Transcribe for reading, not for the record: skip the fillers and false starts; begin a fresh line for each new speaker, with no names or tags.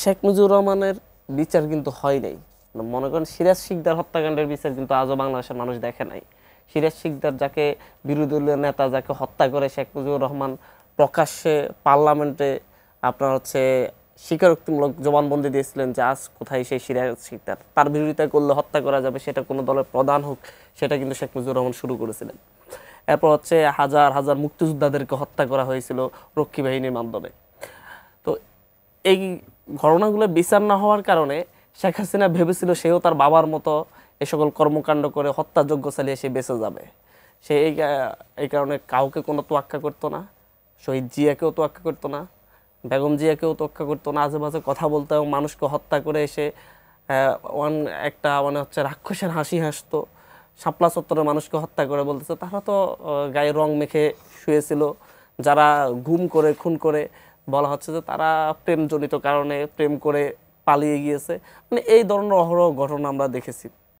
শেখ মুজিবুর রহমানের বিচার কিন্তু হয় নাই। মনে করেন সিরাজ শিকদার হত্যাকাণ্ডের বিচার কিন্তু আজও বাংলাদেশের মানুষ দেখে নাই। সিরাজ শিকদার যাকে বিরোধী দলীয় নেতা যাকে হত্যা করে শেখ মুজিবুর রহমান প্রকাশ্যে পার্লামেন্টে আপনার হচ্ছে স্বীকারোক্তিমূলক জবানবন্দি দিয়েছিলেন যে আজ কোথায় সেই সিরাজ শিকদার, তার বিরোধিতা করলে হত্যা করা যাবে, সেটা কোনো দলের প্রধান হোক, সেটা কিন্তু শেখ মুজিবুর রহমান শুরু করেছিলেন। এরপর হচ্ছে হাজার হাজার মুক্তিযোদ্ধাদেরকে হত্যা করা হয়েছিল রক্ষী বাহিনীর মাধ্যমে। তো এই ঘটনাগুলো বিচার না হওয়ার কারণে শেখ হাসিনা ভেবেছিল সেও তার বাবার মতো এই সকল কর্মকাণ্ড করে হত্যাযজ্ঞ চালিয়ে সে বেঁচে যাবে। সে এই কারণে কাউকে কোনো তোয়াক্কা করতো না, শহীদ জিয়াকেও তোয়াক্কা করতো না, বেগম জিয়াকেও তোয়াক্কা করতো না, আজে বাজে কথা বলতো এবং মানুষকে হত্যা করে এসে একটা মানে হচ্ছে রাক্ষসের হাসি হাসতো। শাপলা চত্বরে মানুষকে হত্যা করে বলতেছে তারা তো গায়ে রং মেখে শুয়েছিল, যারা গুম করে খুন করে বলা হচ্ছে যে তারা প্রেমজনিত কারণে প্রেম করে পালিয়ে গিয়েছে। মানে এই ধরনের অহরহ ঘটনা আমরা দেখেছি।